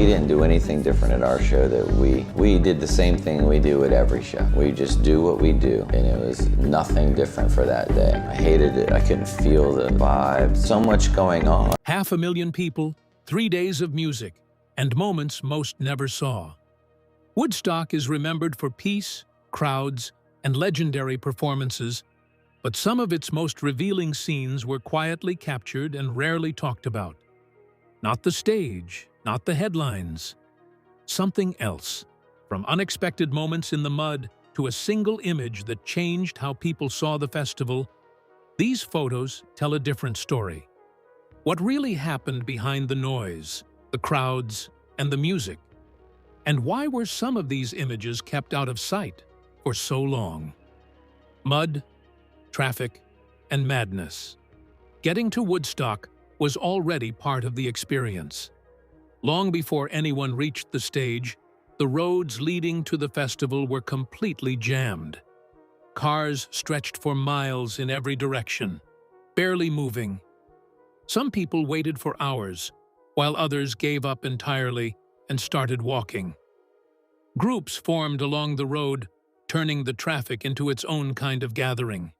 We didn't do anything different at our show. That we did the same thing we do at every show. We just do what we do, and it was nothing different for that day. I hated it. I couldn't feel the vibe. So much going on. 500,000 people, 3 days of music, and moments most never saw. Woodstock is remembered for peace, crowds, and legendary performances, but some of its most revealing scenes were quietly captured and rarely talked about. Not the stage, not the headlines. Something else, from unexpected moments in the mud to a single image that changed how people saw the festival, these photos tell a different story. What really happened behind the noise, the crowds, and the music? And why were some of these images kept out of sight for so long? Mud, traffic, and madness. Getting to Woodstock was already part of the experience. Long before anyone reached the stage, the roads leading to the festival were completely jammed. Cars stretched for miles in every direction, barely moving. Some people waited for hours, while others gave up entirely and started walking. Groups formed along the road, turning the traffic into its own kind of gathering.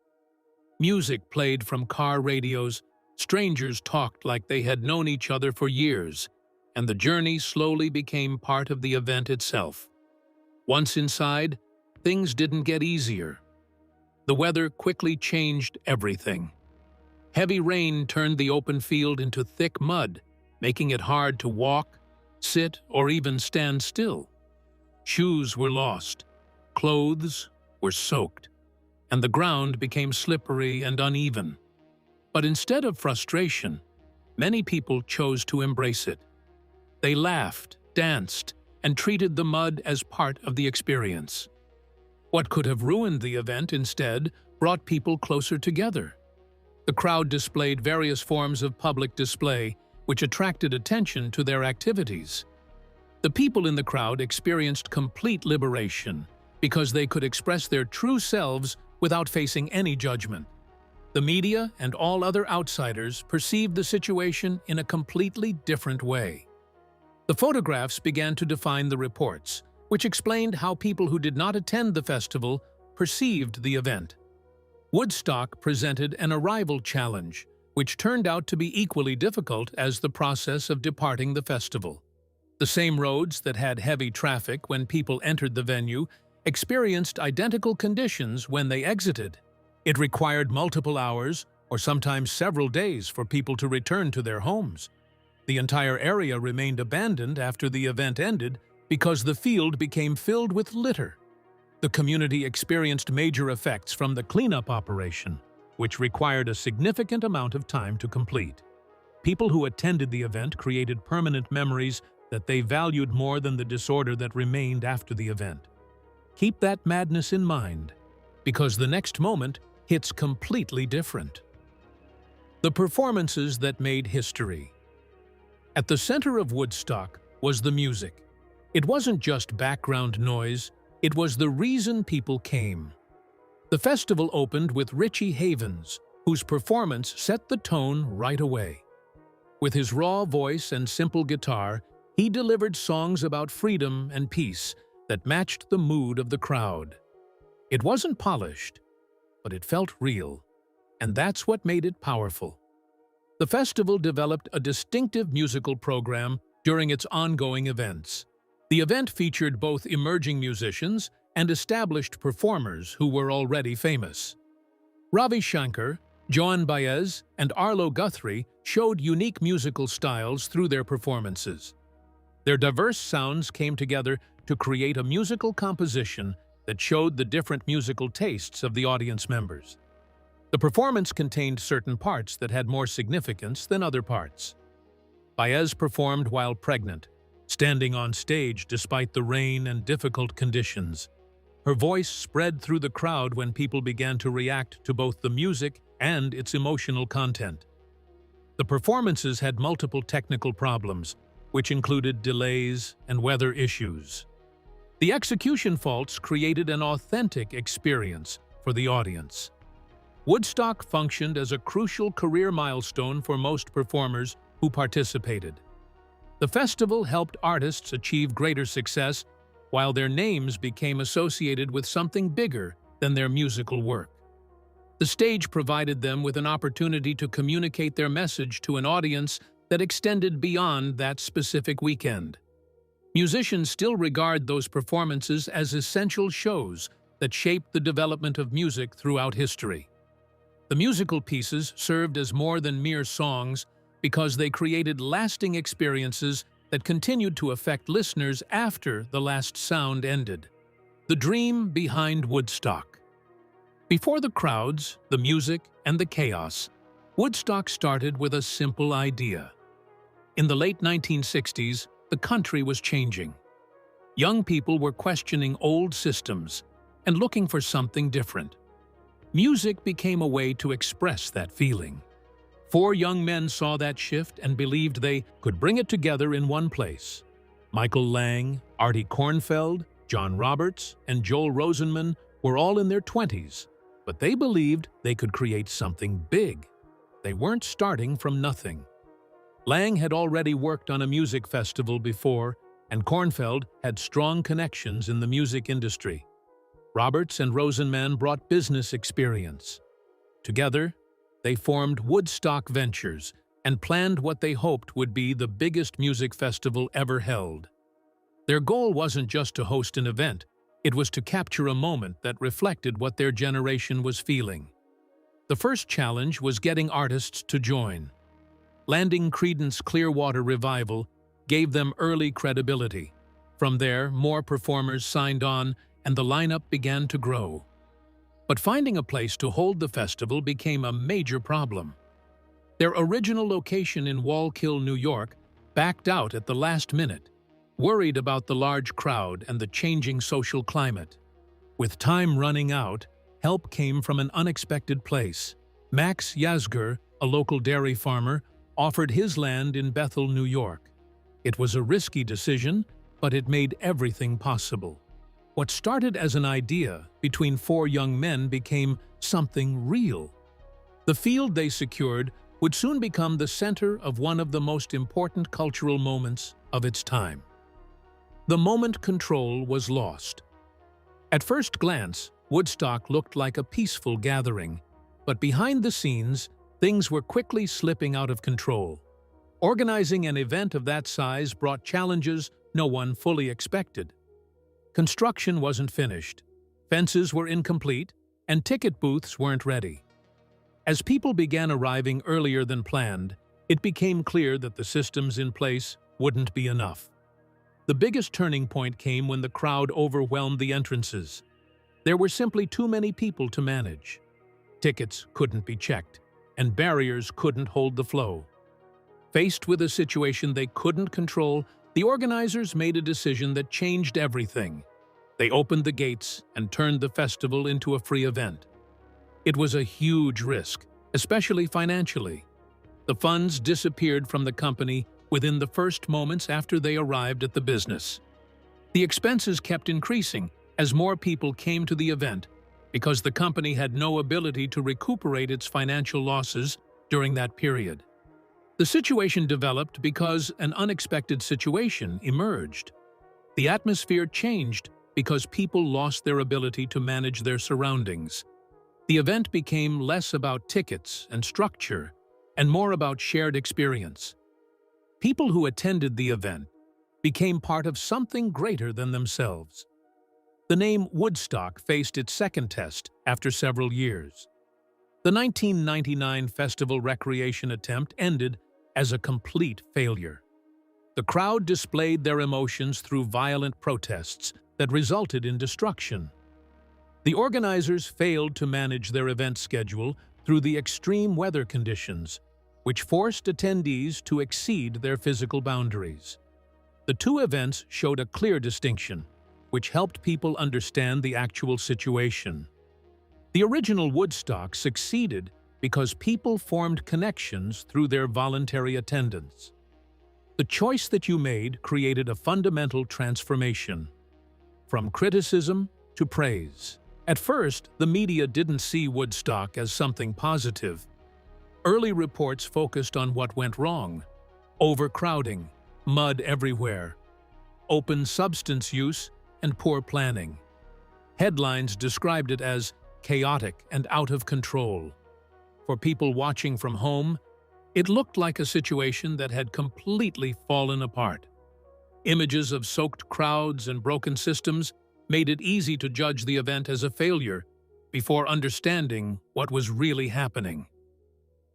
Music played from car radios, strangers talked like they had known each other for years, and the journey slowly became part of the event itself. Once inside, things didn't get easier. The weather quickly changed everything. Heavy rain turned the open field into thick mud, making it hard to walk, sit, or even stand still. Shoes were lost, clothes were soaked, and the ground became slippery and uneven. But instead of frustration, many people chose to embrace it. They laughed, danced, and treated the mud as part of the experience. What could have ruined the event instead brought people closer together. The crowd displayed various forms of public display, which attracted attention to their activities. The people in the crowd experienced complete liberation because they could express their true selves without facing any judgment. The media and all other outsiders perceived the situation in a completely different way. The photographs began to define the reports, which explained how people who did not attend the festival perceived the event. Woodstock presented an arrival challenge, which turned out to be equally difficult as the process of departing the festival. The same roads that had heavy traffic when people entered the venue experienced identical conditions when they exited. It required multiple hours, or sometimes several days, for people to return to their homes. The entire area remained abandoned after the event ended because the field became filled with litter. The community experienced major effects from the cleanup operation, which required a significant amount of time to complete. People who attended the event created permanent memories that they valued more than the disorder that remained after the event. Keep that madness in mind, because the next moment hits completely different. The performances that made history. At the center of Woodstock was the music. It wasn't just background noise, it was the reason people came. The festival opened with Richie Havens, whose performance set the tone right away. With his raw voice and simple guitar, he delivered songs about freedom and peace that matched the mood of the crowd. It wasn't polished, but it felt real, and that's what made it powerful. The festival developed a distinctive musical program during its ongoing events. The event featured both emerging musicians and established performers who were already famous. Ravi Shankar, Joan Baez, and Arlo Guthrie showed unique musical styles through their performances. Their diverse sounds came together to create a musical composition that showed the different musical tastes of the audience members. The performance contained certain parts that had more significance than other parts. Baez performed while pregnant, standing on stage despite the rain and difficult conditions. Her voice spread through the crowd when people began to react to both the music and its emotional content. The performances had multiple technical problems, which included delays and weather issues. The execution faults created an authentic experience for the audience. Woodstock functioned as a crucial career milestone for most performers who participated. The festival helped artists achieve greater success, while their names became associated with something bigger than their musical work. The stage provided them with an opportunity to communicate their message to an audience that extended beyond that specific weekend. Musicians still regard those performances as essential shows that shaped the development of music throughout history. The musical pieces served as more than mere songs because they created lasting experiences that continued to affect listeners after the last sound ended. The dream behind Woodstock. Before the crowds, the music, and the chaos, Woodstock started with a simple idea. In the late 1960s, the country was changing. Young people were questioning old systems and looking for something different. Music became a way to express that feeling. 4 young men saw that shift and believed they could bring it together in one place. Michael Lang, Artie Kornfeld, John Roberts, and Joel Rosenman were all in their 20s, but they believed they could create something big. They weren't starting from nothing. Lang had already worked on a music festival before, and Kornfeld had strong connections in the music industry. Roberts and Rosenman brought business experience. Together, they formed Woodstock Ventures and planned what they hoped would be the biggest music festival ever held. Their goal wasn't just to host an event, it was to capture a moment that reflected what their generation was feeling. The first challenge was getting artists to join. Landing Creedence Clearwater Revival gave them early credibility. From there, more performers signed on, and the lineup began to grow. But finding a place to hold the festival became a major problem. Their original location in Wallkill, New York, backed out at the last minute, worried about the large crowd and the changing social climate. With time running out, help came from an unexpected place. Max Yasgur, a local dairy farmer, offered his land in Bethel, New York. It was a risky decision, but it made everything possible. What started as an idea between 4 young men became something real. The field they secured would soon become the center of one of the most important cultural moments of its time. The moment control was lost. At first glance, Woodstock looked like a peaceful gathering, but behind the scenes, things were quickly slipping out of control. Organizing an event of that size brought challenges no one fully expected. Construction wasn't finished, fences were incomplete, and ticket booths weren't ready. As people began arriving earlier than planned, it became clear that the systems in place wouldn't be enough. The biggest turning point came when the crowd overwhelmed the entrances. There were simply too many people to manage. Tickets couldn't be checked, and barriers couldn't hold the flow. Faced with a situation they couldn't control, the organizers made a decision that changed everything. They opened the gates and turned the festival into a free event. It was a huge risk, especially financially. The funds disappeared from the company within the first moments after they arrived at the business. The expenses kept increasing as more people came to the event because the company had no ability to recuperate its financial losses during that period. The situation developed because an unexpected situation emerged. The atmosphere changed because people lost their ability to manage their surroundings. The event became less about tickets and structure and more about shared experience. People who attended the event became part of something greater than themselves. The name Woodstock faced its second test after several years. The 1999 festival recreation attempt ended as a complete failure. The crowd displayed their emotions through violent protests that resulted in destruction. The organizers failed to manage their event schedule through the extreme weather conditions, which forced attendees to exceed their physical boundaries. The 2 events showed a clear distinction, which helped people understand the actual situation. The original Woodstock succeeded because people formed connections through their voluntary attendance. The choice that you made created a fundamental transformation, from criticism to praise. At first, the media didn't see Woodstock as something positive. Early reports focused on what went wrong: overcrowding, mud everywhere, open substance use, and poor planning. Headlines described it as chaotic and out of control. For people watching from home, it looked like a situation that had completely fallen apart. Images of soaked crowds and broken systems made it easy to judge the event as a failure before understanding what was really happening.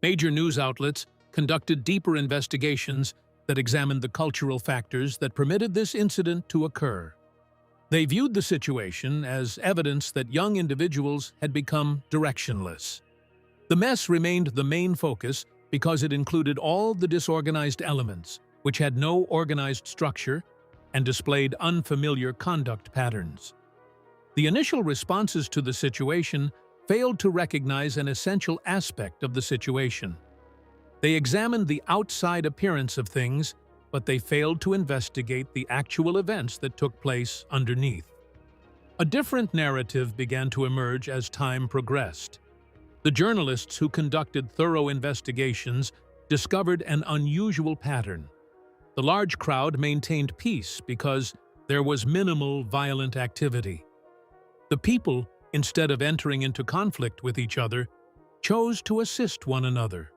Major news outlets conducted deeper investigations that examined the cultural factors that permitted this incident to occur. They viewed the situation as evidence that young individuals had become directionless. The mess remained the main focus because it included all the disorganized elements, which had no organized structure and displayed unfamiliar conduct patterns. The initial responses to the situation failed to recognize an essential aspect of the situation. They examined the outside appearance of things, but they failed to investigate the actual events that took place underneath. A different narrative began to emerge as time progressed. The journalists who conducted thorough investigations discovered an unusual pattern. The large crowd maintained peace because there was minimal violent activity. The people, instead of entering into conflict with each other, chose to assist one another.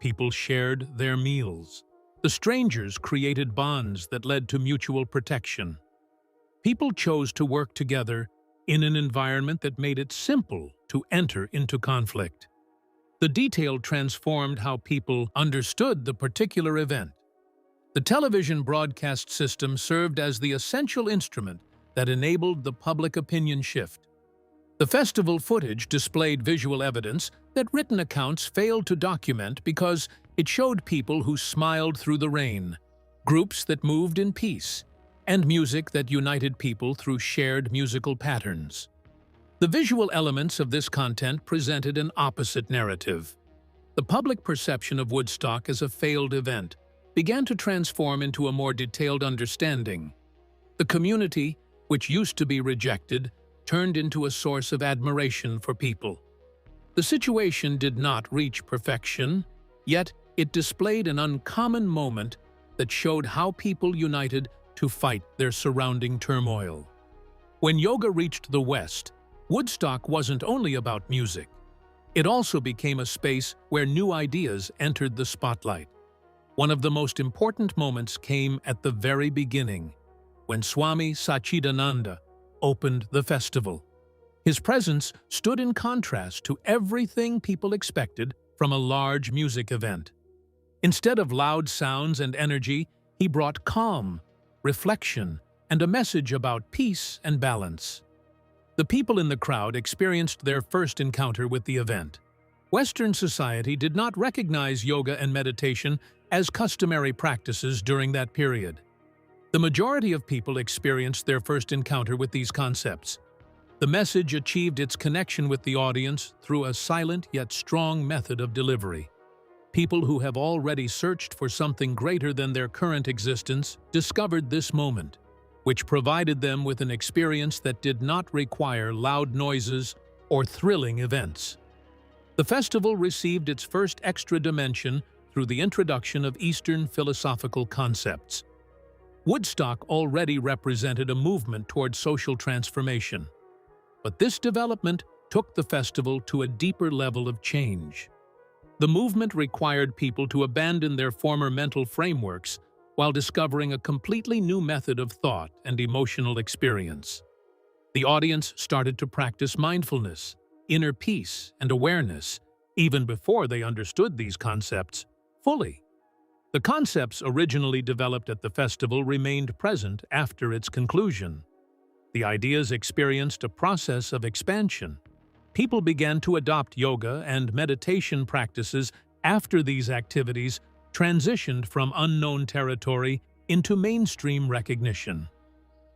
People shared their meals. The strangers created bonds that led to mutual protection. People chose to work together in an environment that made it simple to enter into conflict. The detail transformed how people understood the particular event. The television broadcast system served as the essential instrument that enabled the public opinion shift. The festival footage displayed visual evidence that written accounts failed to document because it showed people who smiled through the rain, groups that moved in peace, and music that united people through shared musical patterns. The visual elements of this content presented an opposite narrative. The public perception of Woodstock as a failed event began to transform into a more detailed understanding. The community, which used to be rejected, turned into a source of admiration for people. The situation did not reach perfection, yet it displayed an uncommon moment that showed how people united to fight their surrounding turmoil. When yoga reached the West, Woodstock wasn't only about music. It also became a space where new ideas entered the spotlight. One of the most important moments came at the very beginning, when Swami Satchidananda opened the festival. His presence stood in contrast to everything people expected from a large music event. Instead of loud sounds and energy, he brought calm, reflection, and a message about peace and balance. The people in the crowd experienced their first encounter with the event. Western society did not recognize yoga and meditation as customary practices during that period. The majority of people experienced their first encounter with these concepts. The message achieved its connection with the audience through a silent yet strong method of delivery. People who have already searched for something greater than their current existence discovered this moment, which provided them with an experience that did not require loud noises or thrilling events. The festival received its first extra dimension through the introduction of Eastern philosophical concepts. Woodstock already represented a movement toward social transformation, but this development took the festival to a deeper level of change. The movement required people to abandon their former mental frameworks while discovering a completely new method of thought and emotional experience. The audience started to practice mindfulness, inner peace, and awareness, even before they understood these concepts fully. The concepts originally developed at the festival remained present after its conclusion. The ideas experienced a process of expansion. People began to adopt yoga and meditation practices after these activities transitioned from unknown territory into mainstream recognition.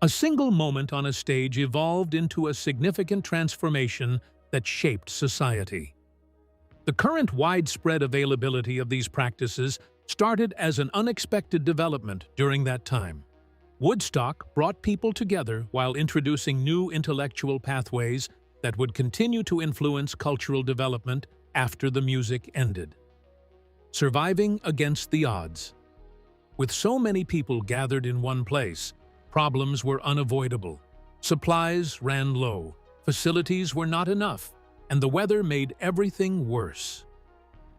A single moment on a stage evolved into a significant transformation that shaped society. The current widespread availability of these practices started as an unexpected development during that time. Woodstock brought people together while introducing new intellectual pathways that would continue to influence cultural development after the music ended. Surviving against the odds. With so many people gathered in one place, problems were unavoidable. Supplies ran low, facilities were not enough, and the weather made everything worse.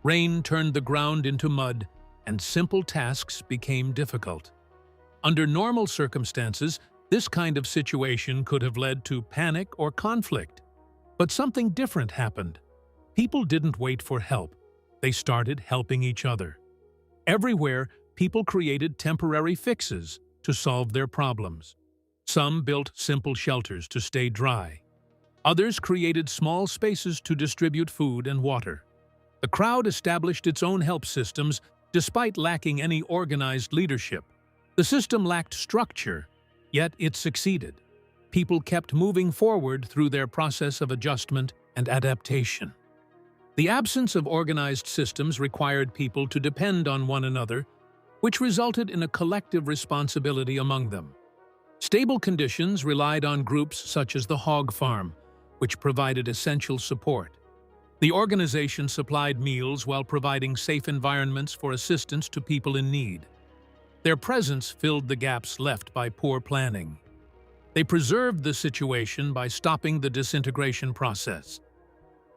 Rain turned the ground into mud, and simple tasks became difficult. Under normal circumstances, this kind of situation could have led to panic or conflict. But something different happened. People didn't wait for help. They started helping each other. Everywhere, people created temporary fixes to solve their problems. Some built simple shelters to stay dry. Others created small spaces to distribute food and water. The crowd established its own help systems despite lacking any organized leadership. The system lacked structure, yet it succeeded. People kept moving forward through their process of adjustment and adaptation. The absence of organized systems required people to depend on one another, which resulted in a collective responsibility among them. Stable conditions relied on groups such as the hog farm, which provided essential support. The organization supplied meals while providing safe environments for assistance to people in need. Their presence filled the gaps left by poor planning. They preserved the situation by stopping the disintegration process.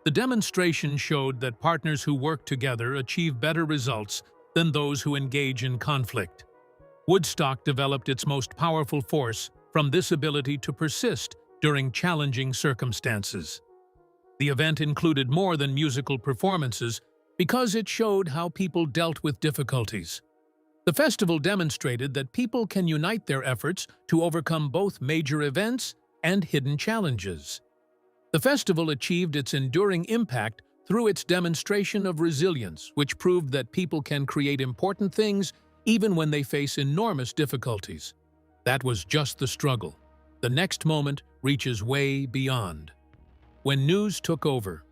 The demonstration showed that partners who work together achieve better results than those who engage in conflict. Woodstock developed its most powerful force from this ability to persist during challenging circumstances. The event included more than musical performances because it showed how people dealt with difficulties. The festival demonstrated that people can unite their efforts to overcome both major events and hidden challenges. The festival achieved its enduring impact through its demonstration of resilience, which proved that people can create important things even when they face enormous difficulties. That was just the struggle. The next moment reaches way beyond. When news took over,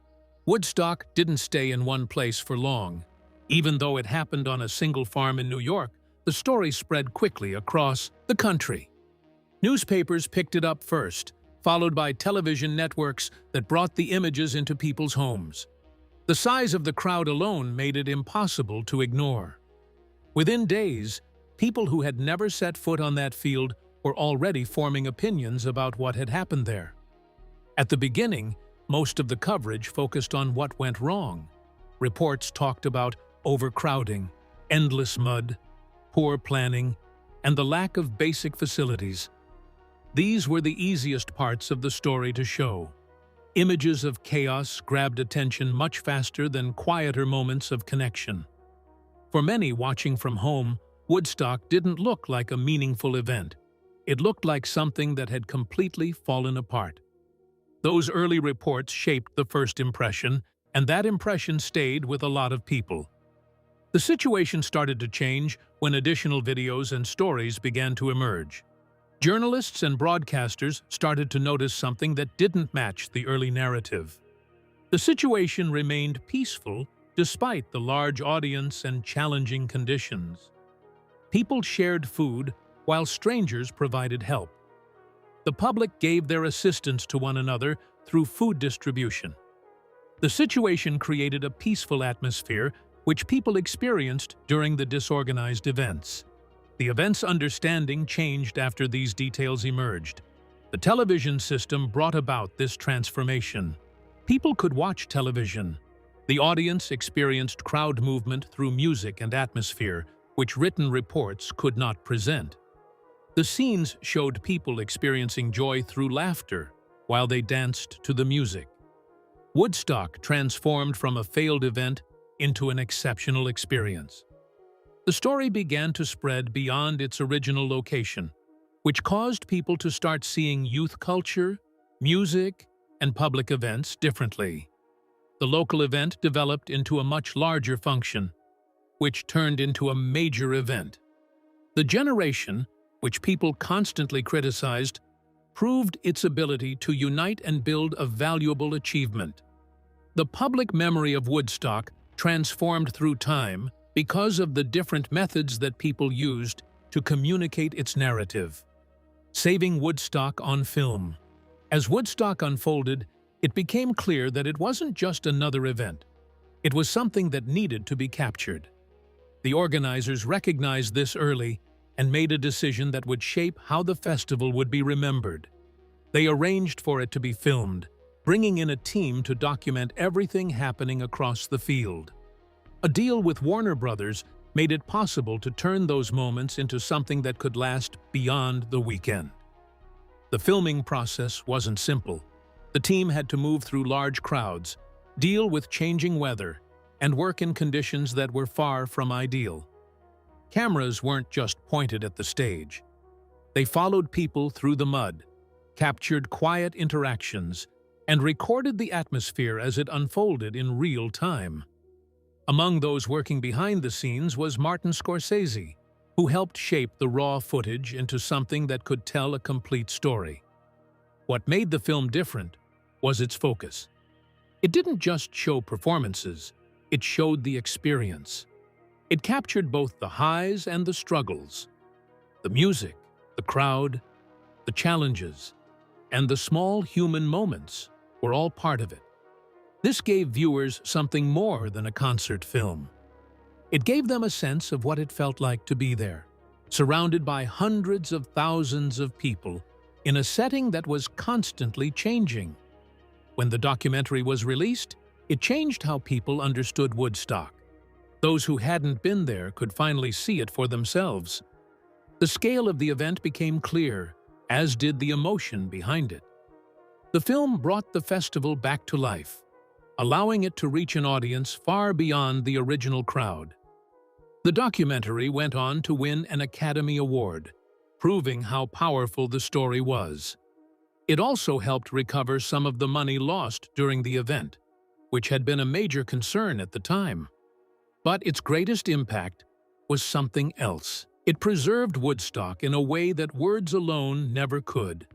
Woodstock didn't stay in one place for long. Even though it happened on a single farm in New York, the story spread quickly across the country. Newspapers picked it up first, followed by television networks that brought the images into people's homes. The size of the crowd alone made it impossible to ignore. Within days, people who had never set foot on that field were already forming opinions about what had happened there. At the beginning, most of the coverage focused on what went wrong. Reports talked about overcrowding, endless mud, poor planning, and the lack of basic facilities. These were the easiest parts of the story to show. Images of chaos grabbed attention much faster than quieter moments of connection. For many watching from home, Woodstock didn't look like a meaningful event. It looked like something that had completely fallen apart. Those early reports shaped the first impression, and that impression stayed with a lot of people. The situation started to change when additional videos and stories began to emerge. Journalists and broadcasters started to notice something that didn't match the early narrative. The situation remained peaceful despite the large audience and challenging conditions. People shared food while strangers provided help. The public gave their assistance to one another through food distribution. The situation created a peaceful atmosphere which people experienced during the disorganized events. The event's understanding changed after these details emerged. The television system brought about this transformation. People could watch television. The audience experienced crowd movement through music and atmosphere, which written reports could not present. The scenes showed people experiencing joy through laughter while they danced to the music. Woodstock transformed from a failed event into an exceptional experience. The story began to spread beyond its original location, which caused people to start seeing youth culture, music, and public events differently. The local event developed into a much larger function, which turned into a major event. The generation, which people constantly criticized, proved its ability to unite and build a valuable achievement. The public memory of Woodstock transformed through time because of the different methods that people used to communicate its narrative. Saving Woodstock on film. As Woodstock unfolded, it became clear that it wasn't just another event. It was something that needed to be captured. The organizers recognized this early and made a decision that would shape how the festival would be remembered. They arranged for it to be filmed, bringing in a team to document everything happening across the field. A deal with Warner Brothers made it possible to turn those moments into something that could last beyond the weekend. The filming process wasn't simple. The team had to move through large crowds, deal with changing weather, and work in conditions that were far from ideal. Cameras weren't just pointed at the stage. They followed people through the mud, captured quiet interactions, and recorded the atmosphere as it unfolded in real time. Among those working behind the scenes was Martin Scorsese, who helped shape the raw footage into something that could tell a complete story. What made the film different was its focus. It didn't just show performances, it showed the experience. It captured both the highs and the struggles. The music, the crowd, the challenges, and the small human moments were all part of it. This gave viewers something more than a concert film. It gave them a sense of what it felt like to be there, surrounded by hundreds of thousands of people in a setting that was constantly changing. When the documentary was released, it changed how people understood Woodstock. Those who hadn't been there could finally see it for themselves. The scale of the event became clear, as did the emotion behind it. The film brought the festival back to life, allowing it to reach an audience far beyond the original crowd. The documentary went on to win an Academy Award, proving how powerful the story was. It also helped recover some of the money lost during the event, which had been a major concern at the time. But its greatest impact was something else. It preserved Woodstock in a way that words alone never could.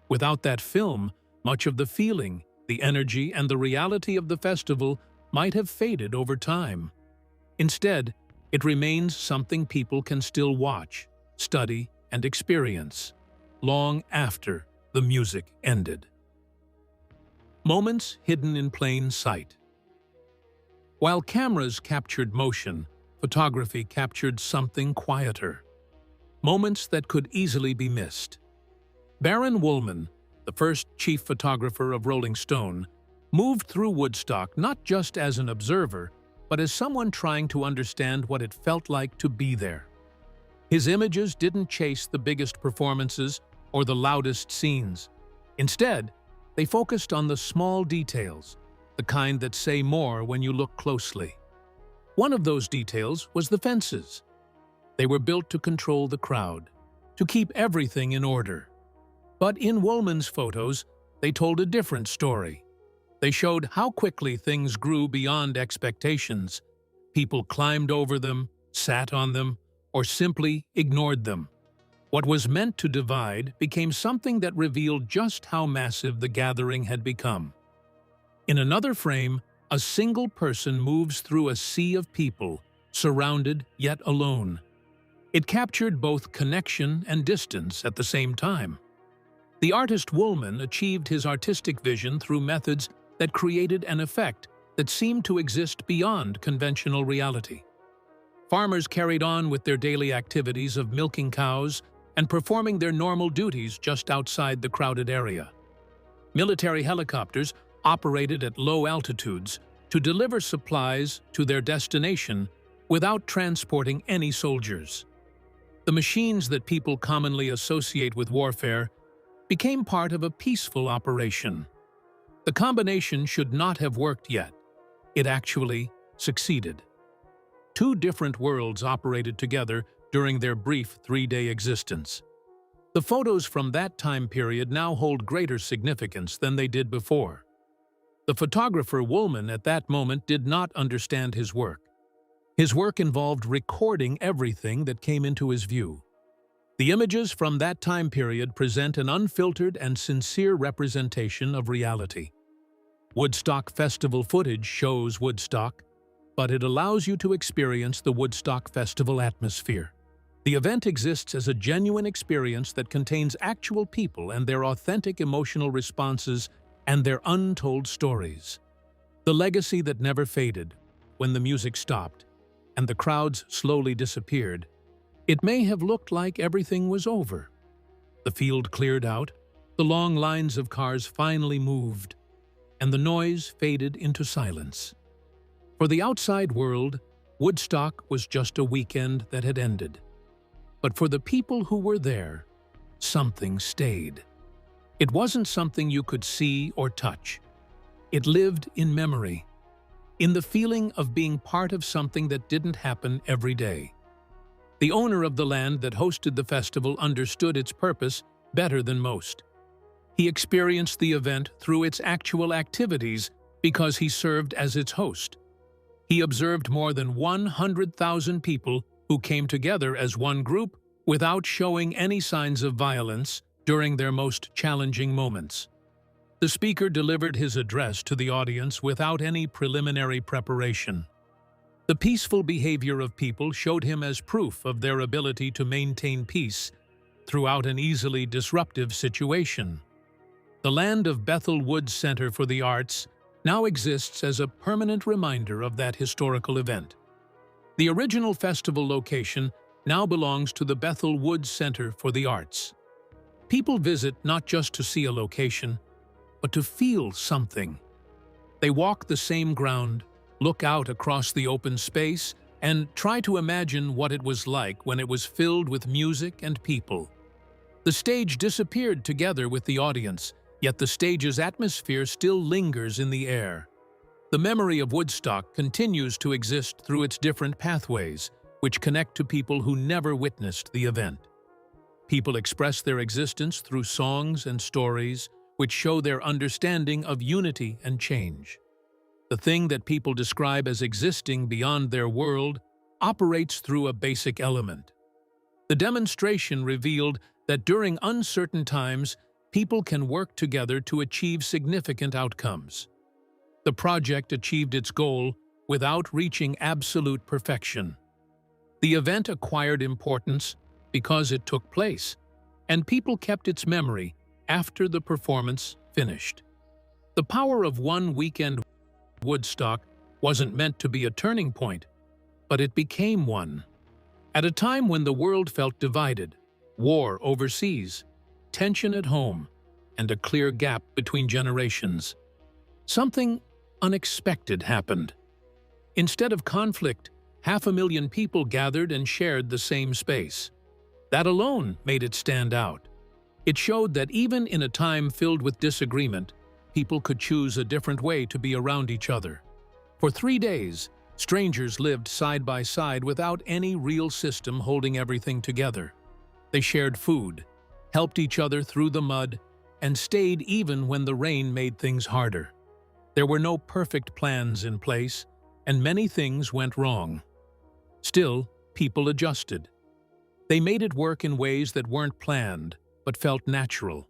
Without that film, much of the feeling, the energy, and the reality of the festival might have faded over time. Instead, it remains something people can still watch, study, and experience, long after the music ended. Moments hidden in plain sight. While cameras captured motion, photography captured something quieter. Moments that could easily be missed. Baron Woolman, the first chief photographer of Rolling Stone, moved through Woodstock not just as an observer, but as someone trying to understand what it felt like to be there. His images didn't chase the biggest performances or the loudest scenes. Instead, they focused on the small details, the kind that say more when you look closely. One of those details was the fences. They were built to control the crowd, to keep everything in order. But in Woolman's photos, they told a different story. They showed how quickly things grew beyond expectations. People climbed over them, sat on them, or simply ignored them. What was meant to divide became something that revealed just how massive the gathering had become. In another frame, a single person moves through a sea of people, surrounded yet alone. It captured both connection and distance at the same time. The artist Woolman achieved his artistic vision through methods that created an effect that seemed to exist beyond conventional reality. Farmers carried on with their daily activities of milking cows and performing their normal duties just outside the crowded area. Military helicopters operated at low altitudes to deliver supplies to their destination without transporting any soldiers. The machines that people commonly associate with warfare became part of a peaceful operation. The combination should not have worked yet. It actually succeeded. Two different worlds operated together during their brief 3-day existence. The photos from that time period now hold greater significance than they did before. The photographer Woolman at that moment did not understand his work. His work involved recording everything that came into his view. The images from that time period present an unfiltered and sincere representation of reality. Woodstock Festival footage shows Woodstock, but it allows you to experience the Woodstock Festival atmosphere. The event exists as a genuine experience that contains actual people and their authentic emotional responses and their untold stories. The legacy that never faded when the music stopped. and the crowds slowly disappeared, it may have looked like everything was over. The field cleared out, the long lines of cars finally moved, and the noise faded into silence. For the outside world, Woodstock was just a weekend that had ended. But for the people who were there, something stayed. It wasn't something you could see or touch. It lived in memory, in the feeling of being part of something that didn't happen every day. The owner of the land that hosted the festival understood its purpose better than most. He experienced the event through its actual activities because he served as its host. He observed more than 100,000 people who came together as one group without showing any signs of violence during their most challenging moments. The speaker delivered his address to the audience without any preliminary preparation. The peaceful behavior of people showed him as proof of their ability to maintain peace throughout an easily disruptive situation. The land of Bethel Woods Center for the Arts now exists as a permanent reminder of that historical event. The original festival location now belongs to the Bethel Woods Center for the Arts. People visit not just to see a location, but to feel something. They walk the same ground, look out across the open space, and try to imagine what it was like when it was filled with music and people. The stage disappeared together with the audience, yet the stage's atmosphere still lingers in the air. The memory of Woodstock continues to exist through its different pathways, which connect to people who never witnessed the event. People express their existence through songs and stories, which show their understanding of unity and change. The thing that people describe as existing beyond their world operates through a basic element. The demonstration revealed that during uncertain times, people can work together to achieve significant outcomes. The project achieved its goal without reaching absolute perfection. The event acquired importance because it took place, and people kept its memory after the performance finished. The power of one weekend Woodstock wasn't meant to be a turning point, but it became one. At a time when the world felt divided, war overseas, tension at home, and a clear gap between generations, something unexpected happened. Instead of conflict, 500,000 people gathered and shared the same space. That alone made it stand out. It showed that even in a time filled with disagreement, people could choose a different way to be around each other. For 3 days, strangers lived side by side without any real system holding everything together. They shared food, helped each other through the mud, and stayed even when the rain made things harder. There were no perfect plans in place, and many things went wrong. Still, people adjusted. They made it work in ways that weren't planned, but felt natural.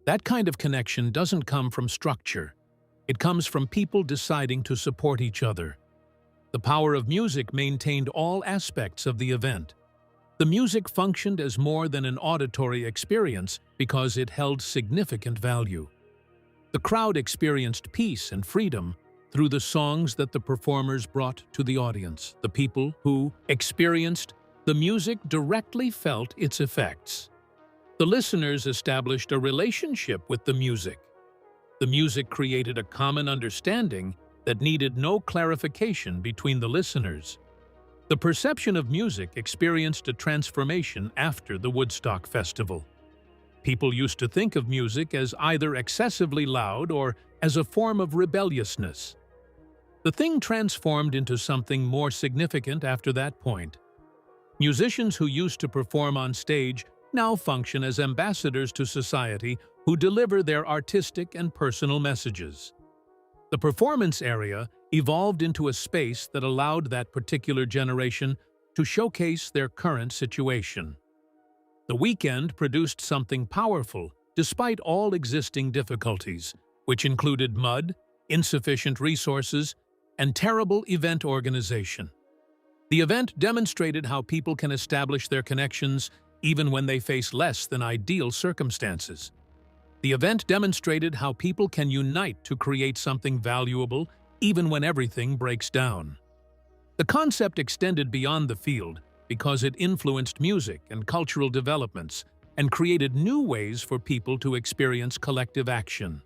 That kind of connection doesn't come from structure. It comes from people deciding to support each other. The power of music maintained all aspects of the event. The music functioned as more than an auditory experience because it held significant value. The crowd experienced peace and freedom through the songs that the performers brought to the audience. The people who experienced the music directly felt its effects. The listeners established a relationship with the music. The music created a common understanding that needed no clarification between the listeners. The perception of music experienced a transformation after the Woodstock Festival. People used to think of music as either excessively loud or as a form of rebelliousness. The thing transformed into something more significant after that point. Musicians who used to perform on stage now function as ambassadors to society who deliver their artistic and personal messages. The performance area evolved into a space that allowed that particular generation to showcase their current situation. The weekend produced something powerful despite all existing difficulties, which included mud, insufficient resources, and terrible event organization. The event demonstrated how people can establish their connections even when they face less than ideal circumstances. The event demonstrated how people can unite to create something valuable even when everything breaks down. The concept extended beyond the field because it influenced music and cultural developments and created new ways for people to experience collective action.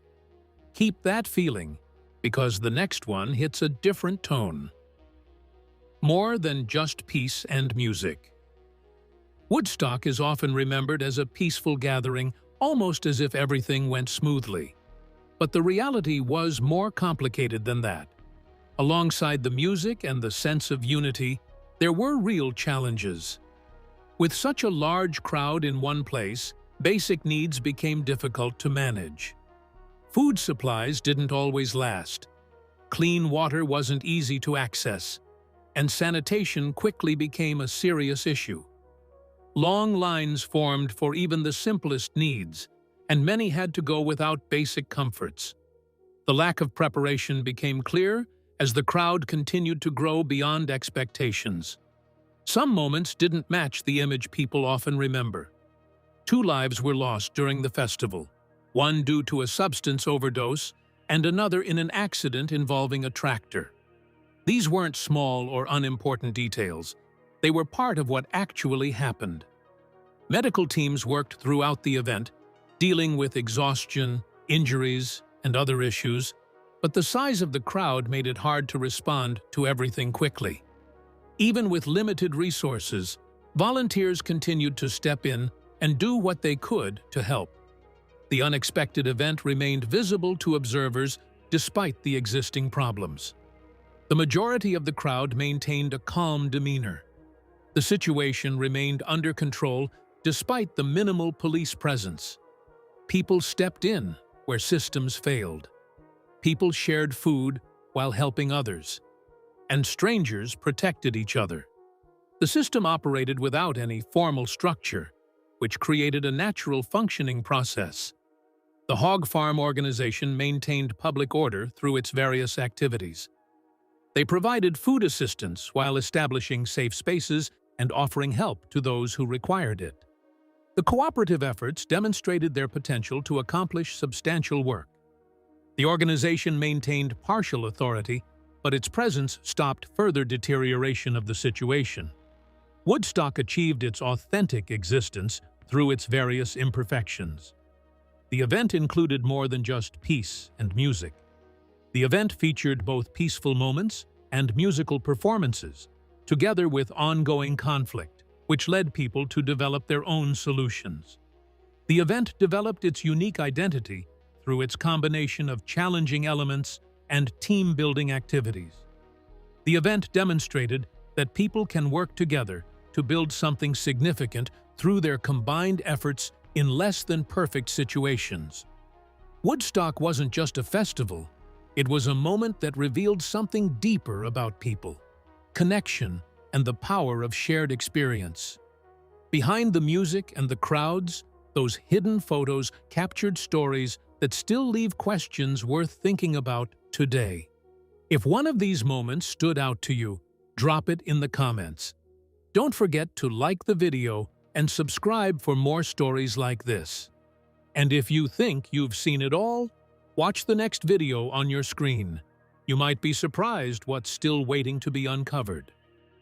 Keep that feeling, because the next one hits a different tone. More than just peace and music. Woodstock is often remembered as a peaceful gathering, almost as if everything went smoothly. But the reality was more complicated than that. Alongside the music and the sense of unity, there were real challenges. With such a large crowd in one place, basic needs became difficult to manage. Food supplies didn't always last. Clean water wasn't easy to access, and sanitation quickly became a serious issue. Long lines formed for even the simplest needs, and many had to go without basic comforts. The lack of preparation became clear as the crowd continued to grow beyond expectations. Some moments didn't match the image people often remember. 2 lives were lost during the festival, one due to a substance overdose and another in an accident involving a tractor. These weren't small or unimportant details. They were part of what actually happened. Medical teams worked throughout the event, dealing with exhaustion, injuries, and other issues, but the size of the crowd made it hard to respond to everything quickly. Even with limited resources, volunteers continued to step in and do what they could to help. The unexpected event remained visible to observers despite the existing problems. The majority of the crowd maintained a calm demeanor. The situation remained under control despite the minimal police presence. People stepped in where systems failed. People shared food while helping others, and strangers protected each other. The system operated without any formal structure, which created a natural functioning process. The Hog Farm organization maintained public order through its various activities. They provided food assistance while establishing safe spaces and offering help to those who required it. The cooperative efforts demonstrated their potential to accomplish substantial work. The organization maintained partial authority, but its presence stopped further deterioration of the situation. Woodstock achieved its authentic existence through its various imperfections. The event included more than just peace and music. The event featured both peaceful moments and musical performances, together with ongoing conflict, which led people to develop their own solutions. The event developed its unique identity through its combination of challenging elements and team-building activities. The event demonstrated that people can work together to build something significant through their combined efforts in less than perfect situations. Woodstock wasn't just a festival, it was a moment that revealed something deeper about people, connection, and the power of shared experience. Behind the music and the crowds, those hidden photos captured stories that still leave questions worth thinking about today. If one of these moments stood out to you, drop it in the comments. Don't forget to like the video and subscribe for more stories like this. And if you think you've seen it all, watch the next video on your screen. You might be surprised what's still waiting to be uncovered.